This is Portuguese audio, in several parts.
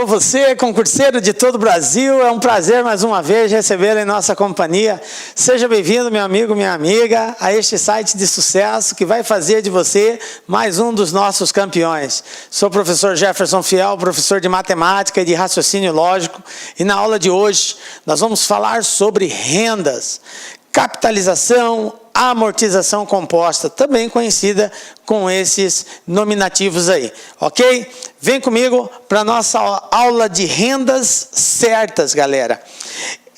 Você, concurseiro de todo o Brasil, é um prazer mais uma vez recebê-lo em nossa companhia. Seja bem-vindo, meu amigo, minha amiga, a este site de sucesso que vai fazer de você mais um dos nossos campeões. Sou o professor Jefferson Fiel, professor de matemática e de raciocínio lógico, e na aula de hoje nós vamos falar sobre rendas, capitalização, amortização composta, também conhecida com esses nominativos aí, ok? Vem comigo para a nossa aula de rendas certas, galera.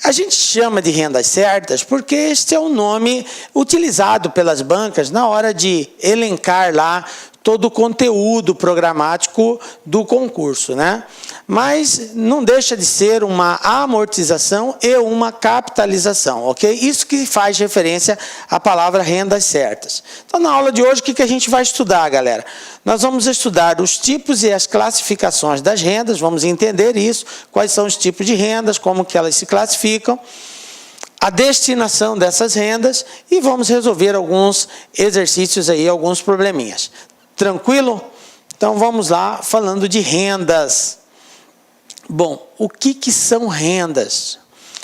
A gente chama de rendas certas porque este é o nome utilizado pelas bancas na hora de elencar lá todo o conteúdo programático do concurso, né? Mas não deixa de ser uma amortização e uma capitalização, ok? Isso que faz referência à palavra rendas certas. Então, na aula de hoje, o que a gente vai estudar, galera? Nós vamos estudar os tipos e as classificações das rendas, vamos entender isso, quais são os tipos de rendas, como que elas se classificam, a destinação dessas rendas e vamos resolver alguns exercícios aí, alguns probleminhas. Tranquilo? Então vamos lá, falando de rendas. Bom, o que são rendas?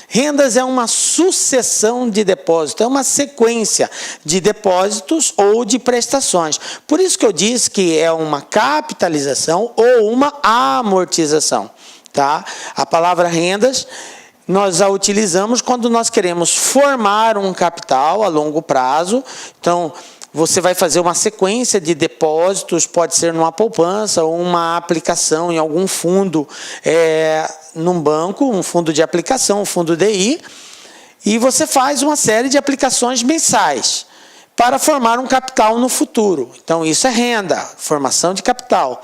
Rendas é uma sucessão de depósitos, é uma sequência de depósitos ou de prestações. Por isso que eu disse que é uma capitalização ou uma amortização, tá? A palavra rendas nós a utilizamos quando nós queremos formar um capital a longo prazo. Então, você vai fazer uma sequência de depósitos, pode ser numa poupança ou uma aplicação em algum fundo, num banco, um fundo de aplicação, um fundo DI, e você faz uma série de aplicações mensais para formar um capital no futuro. Então, isso é renda, formação de capital.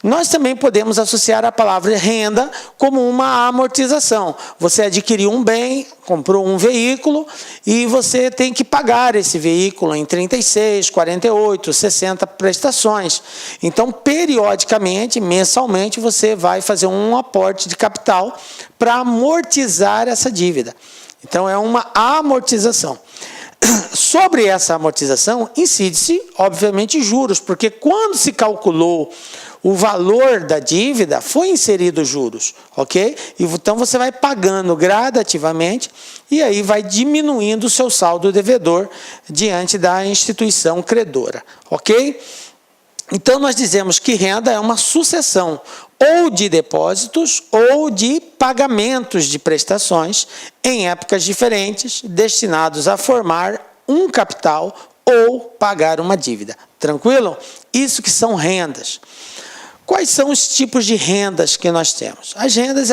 Nós também podemos associar a palavra renda como uma amortização. Você adquiriu um bem, comprou um veículo e você tem que pagar esse veículo em 36, 48, 60 prestações. Então, periodicamente, mensalmente, você vai fazer um aporte de capital para amortizar essa dívida. Então, é uma amortização. Sobre essa amortização, incide-se, obviamente, juros, porque quando se calculou o valor da dívida, foi inserido juros, ok? Então, você vai pagando gradativamente e aí vai diminuindo o seu saldo devedor diante da instituição credora, ok? Então, nós dizemos que renda é uma sucessão ou de depósitos ou de pagamentos de prestações em épocas diferentes, destinados a formar um capital ou pagar uma dívida. Tranquilo? Isso que são rendas. Quais são os tipos de rendas que nós temos? As rendas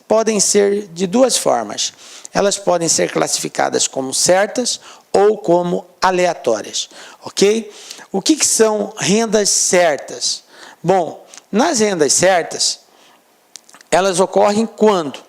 podem ser de duas formas. Elas podem ser classificadas como certas ou como aleatórias, ok? O que são rendas certas? Bom, nas rendas certas, elas ocorrem quando?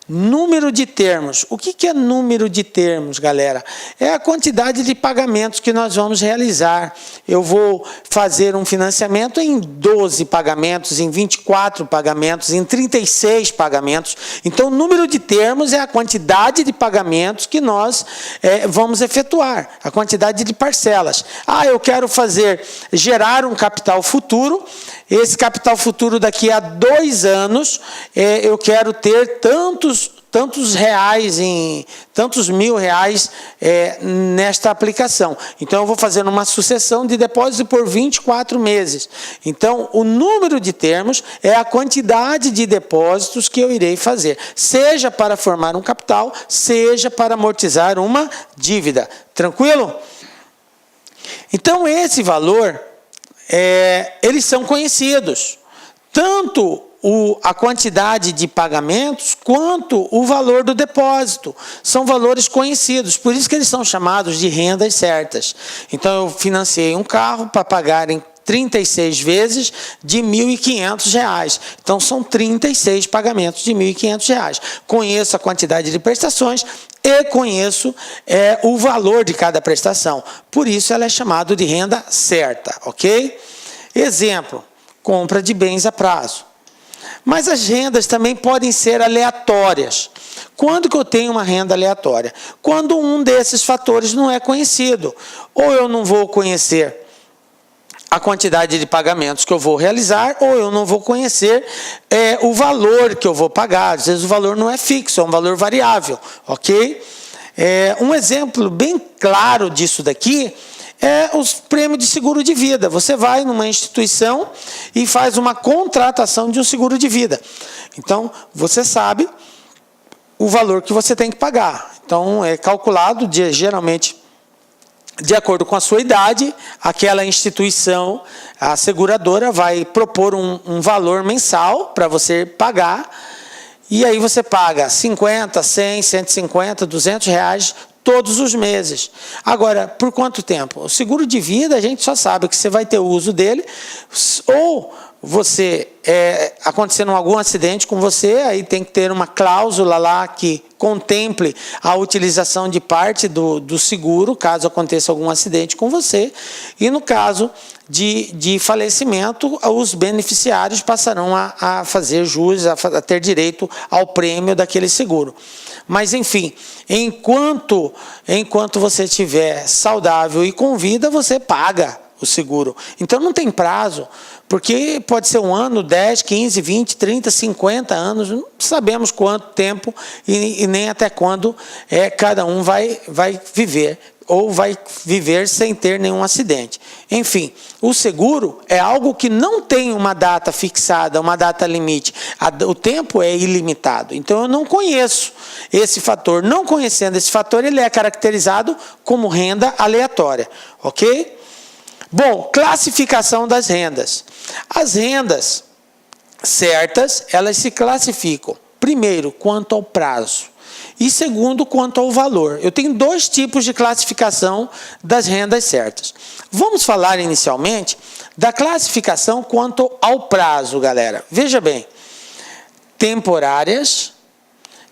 Número de termos. O que é número de termos, galera? É a quantidade de pagamentos que nós vamos realizar. Eu vou fazer um financiamento em 12 pagamentos, em 24 pagamentos, em 36 pagamentos. Então, o número de termos é a quantidade de pagamentos que nós vamos efetuar, a quantidade de parcelas. Eu quero gerar um capital futuro. Esse capital futuro daqui a 2 anos, eu quero ter tantos reais, tantos mil reais nesta aplicação. Então, eu vou fazer uma sucessão de depósitos por 24 meses. Então, o número de termos é a quantidade de depósitos que eu irei fazer, seja para formar um capital, seja para amortizar uma dívida. Tranquilo? Então, esse valor, eles são conhecidos. Tanto a quantidade de pagamentos quanto o valor do depósito. São valores conhecidos, por isso que eles são chamados de rendas certas. Então, eu financiei um carro para pagar em 36 vezes de R$ 1.500. Então, são 36 pagamentos de R$ 1.500. Conheço a quantidade de prestações e conheço o valor de cada prestação. Por isso, ela é chamada de renda certa, ok? Exemplo, compra de bens a prazo. Mas as rendas também podem ser aleatórias. Quando que eu tenho uma renda aleatória? Quando um desses fatores não é conhecido. Ou eu não vou conhecer a quantidade de pagamentos que eu vou realizar, ou eu não vou conhecer o valor que eu vou pagar. Às vezes o valor não é fixo, é um valor variável, ok? Um exemplo bem claro disso daqui é os prêmios de seguro de vida. Você vai numa instituição e faz uma contratação de um seguro de vida. Então, você sabe o valor que você tem que pagar. Então, é calculado geralmente de acordo com a sua idade. Aquela instituição, a seguradora, vai propor um valor mensal para você pagar. E aí você paga 50, 100, 150, 200 reais todos os meses. Agora, por quanto tempo? O seguro de vida, a gente só sabe que você vai ter o uso dele, ou você, acontecendo algum acidente com você, aí tem que ter uma cláusula lá que contemple a utilização de parte do seguro, caso aconteça algum acidente com você. E no caso de falecimento, os beneficiários passarão a fazer jus, a ter direito ao prêmio daquele seguro. Mas, enfim, enquanto você estiver saudável e com vida, você paga o seguro. Então, não tem prazo, porque pode ser 1 ano, 10, 15, 20, 30, 50 anos, não sabemos quanto tempo e nem até quando cada um vai viver, ou vai viver sem ter nenhum acidente. Enfim, o seguro é algo que não tem uma data fixada, uma data limite. O tempo é ilimitado. Então, eu não conheço esse fator. Não conhecendo esse fator, ele é caracterizado como renda aleatória. Ok? Bom, classificação das rendas. As rendas certas, elas se classificam, primeiro, quanto ao prazo, e segundo, quanto ao valor. Eu tenho 2 tipos de classificação das rendas certas. Vamos falar inicialmente da classificação quanto ao prazo, galera. Veja bem, temporárias.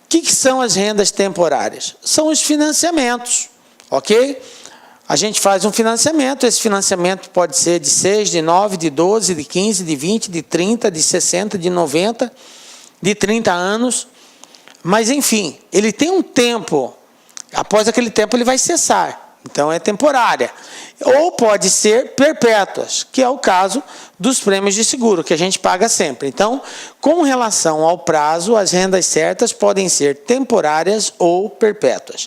O que são as rendas temporárias? São os financiamentos, ok? A gente faz um financiamento, esse financiamento pode ser de 6, de 9, de 12, de 15, de 20, de 30, de 60, de 90, de 30 anos. Mas, enfim, ele tem um tempo, após aquele tempo ele vai cessar, então é temporária. Ou pode ser perpétuas, que é o caso dos prêmios de seguro, que a gente paga sempre. Então, com relação ao prazo, as rendas certas podem ser temporárias ou perpétuas.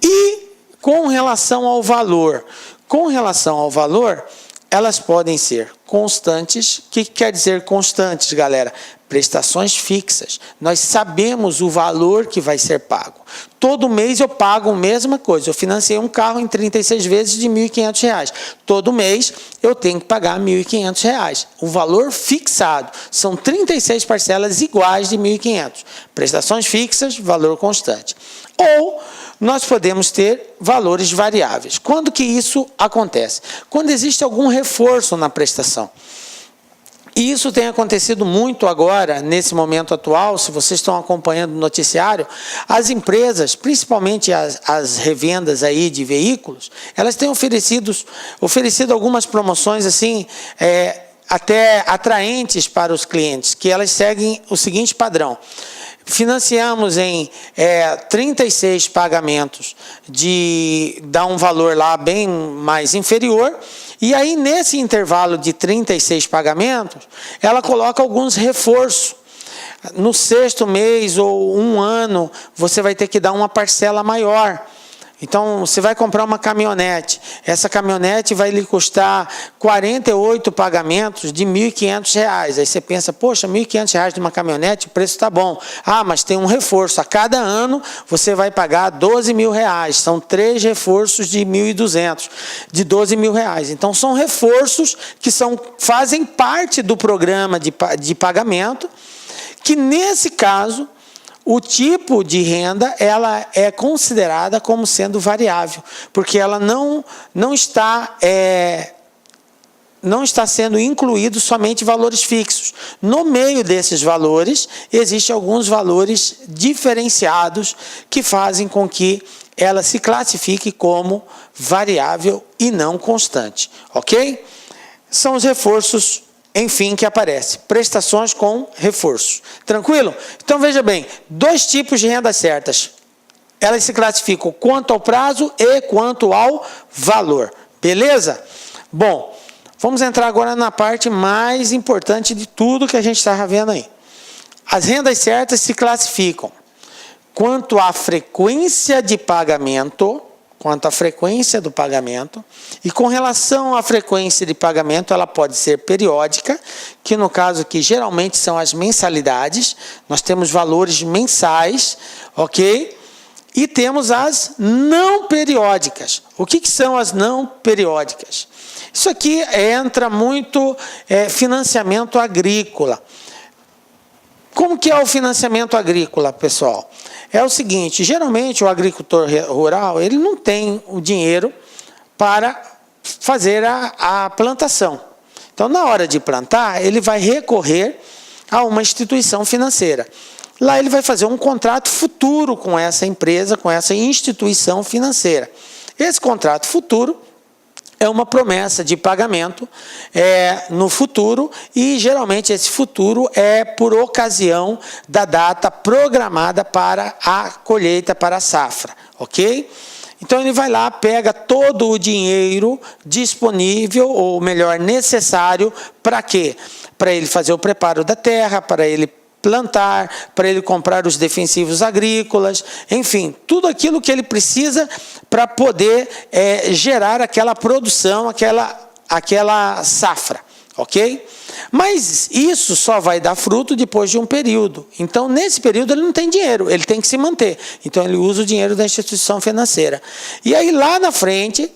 E com relação ao valor, elas podem ser constantes. O que quer dizer constantes, galera? Prestações fixas. Nós sabemos o valor que vai ser pago. Todo mês eu pago a mesma coisa. Eu financei um carro em 36 vezes de R$ 1.500. Todo mês eu tenho que pagar R$ 1.500. O valor fixado. São 36 parcelas iguais de R$ 1.500. Prestações fixas, valor constante. Ou nós podemos ter valores variáveis. Quando que isso acontece? Quando existe algum reforço na prestação. E isso tem acontecido muito agora, nesse momento atual. Se vocês estão acompanhando o noticiário, as empresas, principalmente as revendas aí de veículos, elas têm oferecido algumas promoções assim, até atraentes para os clientes, que elas seguem o seguinte padrão. Financiamos em 36 pagamentos, dá um valor lá bem mais inferior, e aí nesse intervalo de 36 pagamentos, ela coloca alguns reforços. No 6º mês ou 1 ano, você vai ter que dar uma parcela maior. Então, você vai comprar uma caminhonete. Essa caminhonete vai lhe custar 48 pagamentos de R$ 1.500. Aí você pensa, poxa, R$ 1.500 de uma caminhonete, o preço está bom. Ah, mas tem um reforço. A cada ano, você vai pagar R$ 12.000. São 3 reforços de 1.200, de R$ 12.000. Então, são reforços que fazem parte do programa de pagamento, que nesse caso, o tipo de renda, ela é considerada como sendo variável, porque ela não está sendo incluído somente valores fixos. No meio desses valores, existem alguns valores diferenciados que fazem com que ela se classifique como variável e não constante, ok? São os reforços, enfim, que aparece. Prestações com reforços. Tranquilo? Então, veja bem, 2 tipos de rendas certas. Elas se classificam quanto ao prazo e quanto ao valor. Beleza? Bom, Vamos entrar agora na parte mais importante de tudo que a gente está vendo aí. As rendas certas se classificam quanto à frequência de pagamento, quanto à frequência do pagamento, e com relação à frequência de pagamento, ela pode ser periódica, que no caso aqui geralmente são as mensalidades, nós temos valores mensais, ok? E temos as não periódicas. O que são as não periódicas? Isso aqui entra muito financiamento agrícola. Como que é o financiamento agrícola, pessoal? É o seguinte, geralmente o agricultor rural, ele não tem o dinheiro para fazer a plantação. Então, na hora de plantar, ele vai recorrer a uma instituição financeira. Lá ele vai fazer um contrato futuro com essa empresa, com essa instituição financeira. Esse contrato futuro é uma promessa de pagamento no futuro, e geralmente esse futuro é por ocasião da data programada para a colheita, para a safra, ok? Então ele vai lá, pega todo o dinheiro disponível, ou melhor, necessário, para quê? Para ele fazer o preparo da terra, para ele plantar, para ele comprar os defensivos agrícolas, enfim, tudo aquilo que ele precisa para poder gerar aquela produção, aquela safra, ok? Mas isso só vai dar fruto depois de um período. Então, nesse período, ele não tem dinheiro, ele tem que se manter. Então, ele usa o dinheiro da instituição financeira. E aí, lá na frente,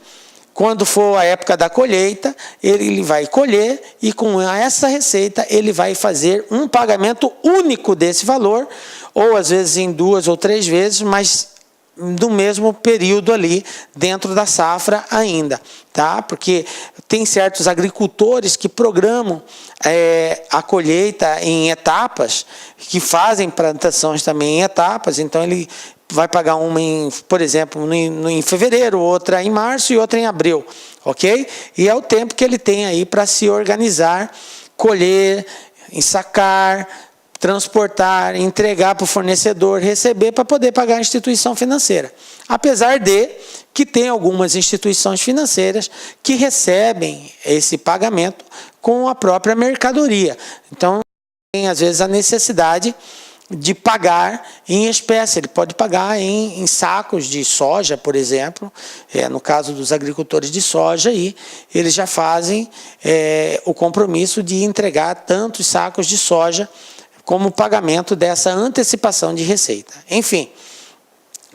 quando for a época da colheita, ele vai colher, e com essa receita ele vai fazer um pagamento único desse valor, ou às vezes em 2 ou 3 vezes, mas no mesmo período ali, dentro da safra ainda, tá? Porque tem certos agricultores que programam a colheita em etapas, que fazem plantações também em etapas, então ele vai pagar uma, por exemplo, em fevereiro, outra em março e outra em abril, ok? E é o tempo que ele tem aí para se organizar, colher, ensacar, transportar, entregar para o fornecedor, receber para poder pagar a instituição financeira. Apesar de que tem algumas instituições financeiras que recebem esse pagamento com a própria mercadoria. Então, tem às vezes a necessidade de pagar em espécie. Ele pode pagar em sacos de soja, por exemplo. No caso dos agricultores de soja, aí, eles já fazem o compromisso de entregar tantos sacos de soja como pagamento dessa antecipação de receita. Enfim,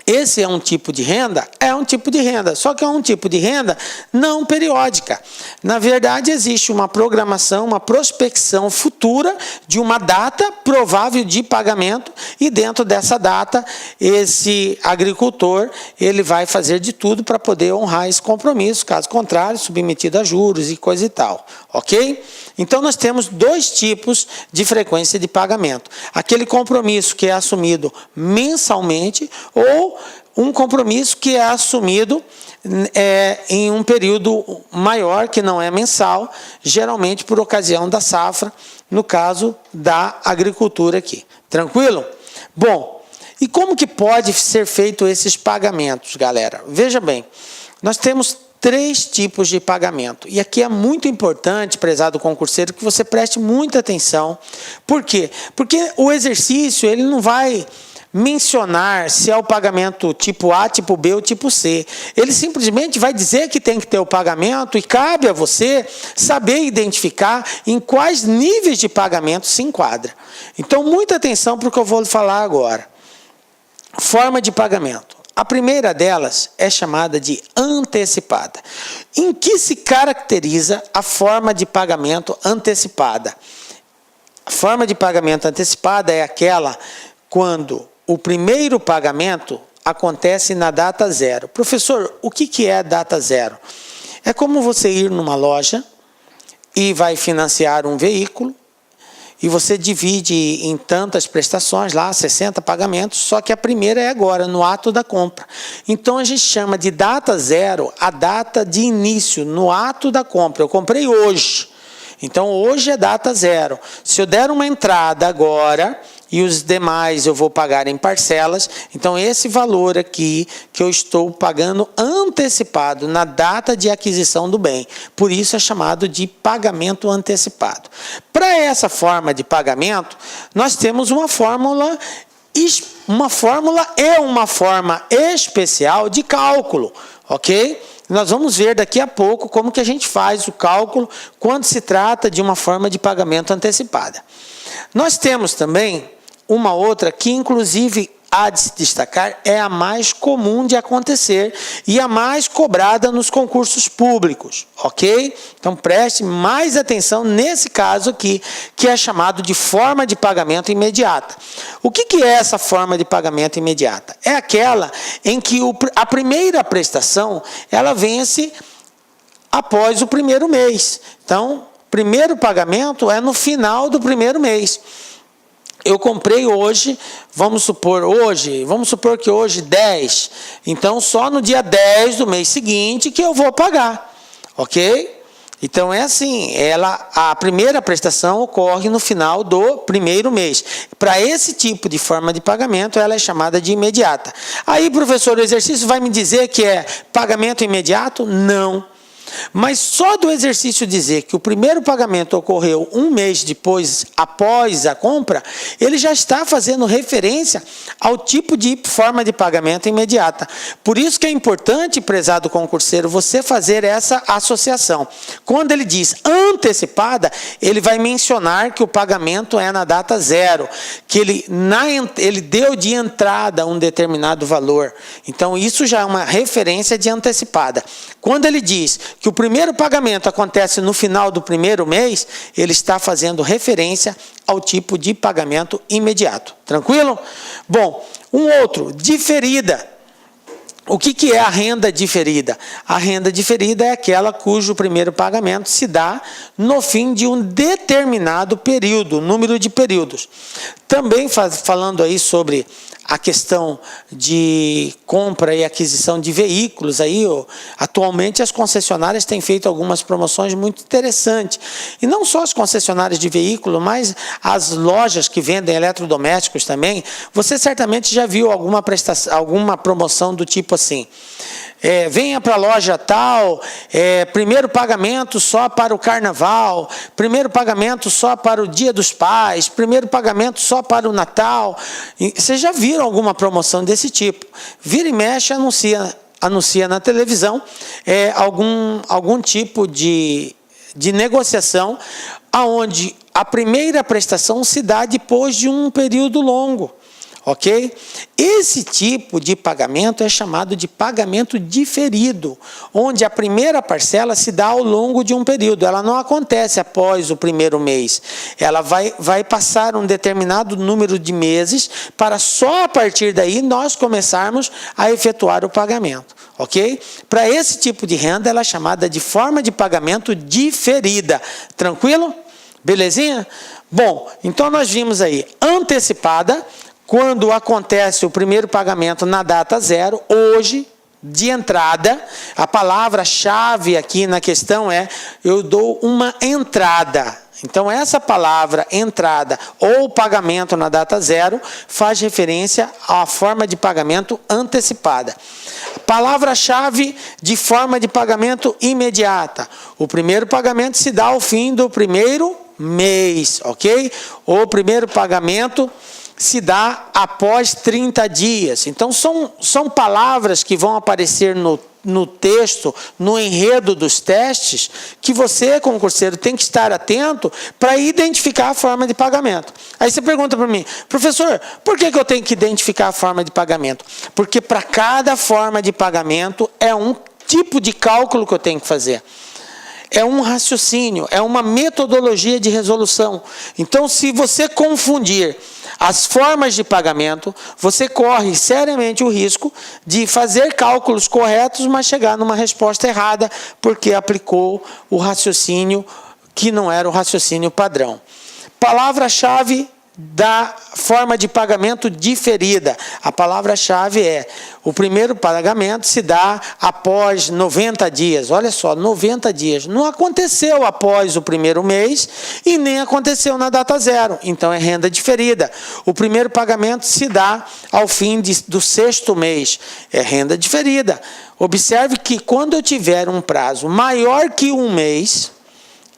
esse é um tipo de renda? É um tipo de renda, só que é um tipo de renda não periódica. Na verdade, existe uma programação, uma prospecção futura de uma data provável de pagamento, e dentro dessa data, esse agricultor ele vai fazer de tudo para poder honrar esse compromisso, caso contrário, submetido a juros e coisa e tal, ok? Então, nós temos 2 tipos de frequência de pagamento. Aquele compromisso que é assumido mensalmente, ou um compromisso que é assumido em um período maior, que não é mensal, geralmente por ocasião da safra, no caso da agricultura aqui. Tranquilo? Bom, e como que pode ser feito esses pagamentos, galera? Veja bem, nós temos 3 tipos de pagamento. E aqui é muito importante, prezado concurseiro, que você preste muita atenção. Por quê? Porque o exercício ele não vai mencionar se é o pagamento tipo A, tipo B ou tipo C. Ele simplesmente vai dizer que tem que ter o pagamento, e cabe a você saber identificar em quais níveis de pagamento se enquadra. Então, muita atenção para o que eu vou falar agora. Forma de pagamento. A primeira delas é chamada de antecipada. Em que se caracteriza a forma de pagamento antecipada? A forma de pagamento antecipada é aquela quando o primeiro pagamento acontece na data zero. Professor, o que é a data zero? É como você ir numa loja e vai financiar um veículo, e você divide em tantas prestações, lá 60 pagamentos, só que a primeira é agora, no ato da compra. Então a gente chama de data zero a data de início, no ato da compra. Eu comprei hoje, então hoje é data zero. Se eu der uma entrada agora, e os demais eu vou pagar em parcelas. Então, esse valor aqui que eu estou pagando antecipado na data de aquisição do bem. Por isso é chamado de pagamento antecipado. Para essa forma de pagamento, nós temos uma fórmula e uma forma especial de cálculo, ok? Nós vamos ver daqui a pouco como que a gente faz o cálculo quando se trata de uma forma de pagamento antecipada. Nós temos também uma outra que, inclusive, há de se destacar, é a mais comum de acontecer e a mais cobrada nos concursos públicos, ok? Então, preste mais atenção nesse caso aqui, que é chamado de forma de pagamento imediata. O que é essa forma de pagamento imediata? É aquela em que a primeira prestação, ela vence após o primeiro mês. Então, primeiro pagamento é no final do primeiro mês. Eu comprei hoje, vamos supor que hoje 10, então só no dia 10 do mês seguinte que eu vou pagar, ok? Então é assim, a primeira prestação ocorre no final do primeiro mês. Para esse tipo de forma de pagamento, ela é chamada de imediata. Aí, professor, o exercício vai me dizer que é pagamento imediato? Não. Mas só do exercício dizer que o primeiro pagamento ocorreu um mês após a compra, ele já está fazendo referência ao tipo de forma de pagamento imediata. Por isso que é importante, prezado concurseiro, você fazer essa associação. Quando ele diz antecipada, ele vai mencionar que o pagamento é na data zero, que ele deu de entrada um determinado valor. Então, isso já é uma referência de antecipada. Quando ele diz que o primeiro pagamento acontece no final do primeiro mês, ele está fazendo referência ao tipo de pagamento imediato. Tranquilo? Bom, um outro, diferida. O que é a renda diferida? A renda diferida é aquela cujo primeiro pagamento se dá no fim de um determinado período, número de períodos. Também falando aí sobre a questão de compra e aquisição de veículos, atualmente as concessionárias têm feito algumas promoções muito interessantes. E não só as concessionárias de veículo, mas as lojas que vendem eletrodomésticos também. Você certamente já viu alguma promoção do tipo assim: venha para a loja tal, primeiro pagamento só para o carnaval, primeiro pagamento só para o Dia dos Pais, primeiro pagamento só para o Natal. Vocês já viram alguma promoção desse tipo? Vira e mexe, anuncia na televisão algum tipo de negociação aonde a primeira prestação se dá depois de um período longo. Ok? Esse tipo de pagamento é chamado de pagamento diferido, onde a primeira parcela se dá ao longo de um período. Ela não acontece após o primeiro mês. Ela vai passar um determinado número de meses para só a partir daí nós começarmos a efetuar o pagamento. Ok? Para esse tipo de renda, ela é chamada de forma de pagamento diferida. Tranquilo? Belezinha? Bom, então nós vimos aí antecipada, quando acontece o primeiro pagamento na data zero, hoje, de entrada. A palavra-chave aqui na questão é: eu dou uma entrada. Então, essa palavra entrada ou pagamento na data zero faz referência à forma de pagamento antecipada. Palavra-chave de forma de pagamento imediata: o primeiro pagamento se dá ao fim do primeiro mês, ok? O primeiro pagamento se dá após 30 dias. Então, são palavras que vão aparecer no texto, no enredo dos testes, que você, concurseiro, tem que estar atento para identificar a forma de pagamento. Aí você pergunta para mim: professor, por que eu tenho que identificar a forma de pagamento? Porque para cada forma de pagamento é um tipo de cálculo que eu tenho que fazer. É um raciocínio, é uma metodologia de resolução. Então, se você confundir as formas de pagamento, você corre seriamente o risco de fazer cálculos corretos, mas chegar numa resposta errada, porque aplicou o raciocínio que não era o raciocínio padrão. Palavra-chave da forma de pagamento diferida. A palavra-chave é: o primeiro pagamento se dá após 90 dias. Olha só, 90 dias. Não aconteceu após o primeiro mês e nem aconteceu na data zero. Então é renda diferida. O primeiro pagamento se dá ao fim do sexto mês. É renda diferida. Observe que quando eu tiver um prazo maior que um mês,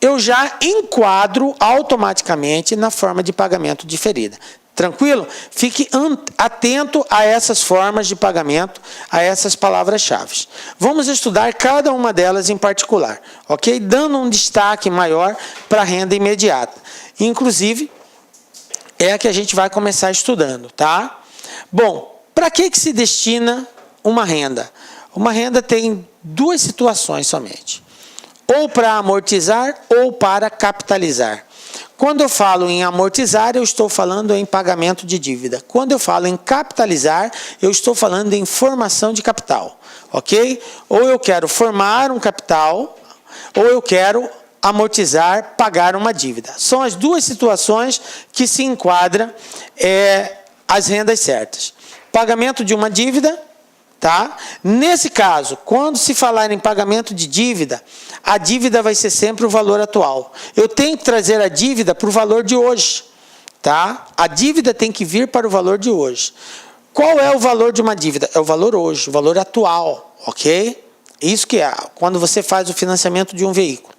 eu já enquadro automaticamente na forma de pagamento diferida. Tranquilo? Fique atento a essas formas de pagamento, a essas palavras-chave. Vamos estudar cada uma delas em particular, ok? Dando um destaque maior para a renda imediata. Inclusive, é a que a gente vai começar estudando, tá? Bom, para que se destina uma renda? Uma renda tem duas situações somente: ou para amortizar ou para capitalizar. Quando eu falo em amortizar, eu estou falando em pagamento de dívida. Quando eu falo em capitalizar, eu estou falando em formação de capital, ok? Ou eu quero formar um capital, ou eu quero amortizar, pagar uma dívida. São as duas situações que se enquadram as rendas certas. Pagamento de uma dívida. Tá? Nesse caso, quando se falar em pagamento de dívida, a dívida vai ser sempre o valor atual. Eu tenho que trazer a dívida para o valor de hoje. Tá? A dívida tem que vir para o valor de hoje. Qual é o valor de uma dívida? É o valor hoje, o valor atual. Ok? Isso que é quando você faz o financiamento de um veículo.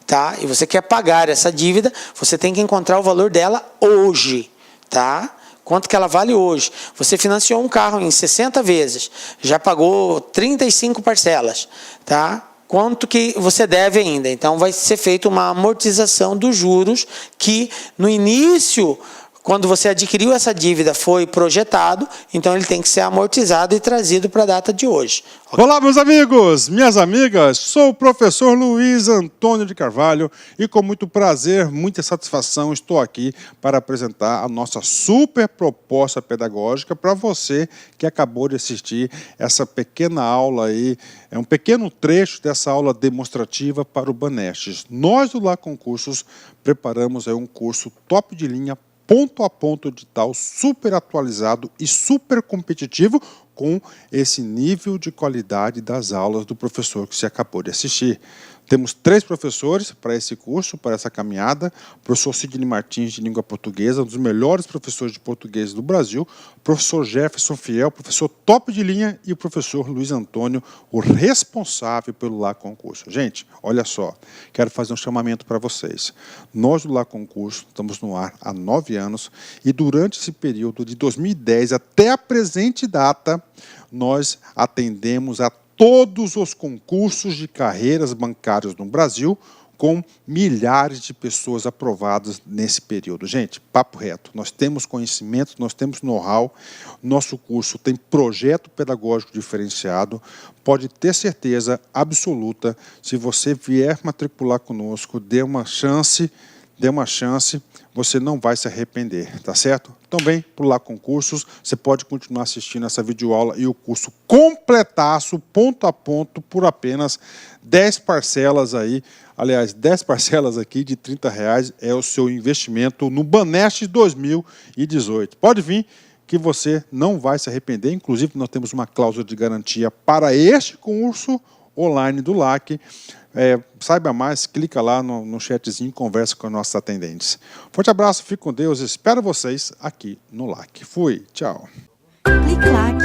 Tá? E você quer pagar essa dívida, você tem que encontrar o valor dela hoje. Tá? Quanto que ela vale hoje? Você financiou um carro em 60 vezes, já pagou 35 parcelas, tá? Quanto que você deve ainda? Então vai ser feita uma amortização dos juros que no início, quando você adquiriu essa dívida, foi projetado, então ele tem que ser amortizado e trazido para a data de hoje. Olá, meus amigos, minhas amigas, sou o professor Luiz Antônio de Carvalho e com muito prazer, muita satisfação, estou aqui para apresentar a nossa super proposta pedagógica para você que acabou de assistir essa pequena aula aí, é um pequeno trecho dessa aula demonstrativa para o Banestes. Nós do Lá Concursos preparamos aí um curso top de linha, ponto a ponto edital, super atualizado e super competitivo com esse nível de qualidade das aulas do professor que você acabou de assistir. Temos 3 professores para esse curso, para essa caminhada. O professor Sidney Martins, de língua portuguesa, um dos melhores professores de português do Brasil. O professor Jefferson Fiel, professor top de linha. E o professor Luiz Antônio, o responsável pelo Lá Concurso. Gente, olha só, quero fazer um chamamento para vocês. Nós do Lá Concurso estamos no ar há 9 anos e durante esse período de 2010 até a presente data, nós atendemos a todos os concursos de carreiras bancárias no Brasil, com milhares de pessoas aprovadas nesse período. Gente, papo reto, nós temos conhecimento, nós temos know-how, nosso curso tem projeto pedagógico diferenciado, pode ter certeza absoluta, se você vier matricular conosco, dê uma chance, você não vai se arrepender, tá certo? Também, por Lá Concursos, você pode continuar assistindo essa videoaula e o curso completaço, ponto a ponto, por apenas 10 parcelas aí. Aliás, 10 parcelas aqui de R$30 é o seu investimento no Banestes 2018. Pode vir que você não vai se arrepender. Inclusive, nós temos uma cláusula de garantia para este curso online do LAC. Saiba mais, clica lá no chatzinho e conversa com nossos atendentes. Forte abraço, fique com Deus, espero vocês aqui no LAC. Fui, tchau. Clique LAC.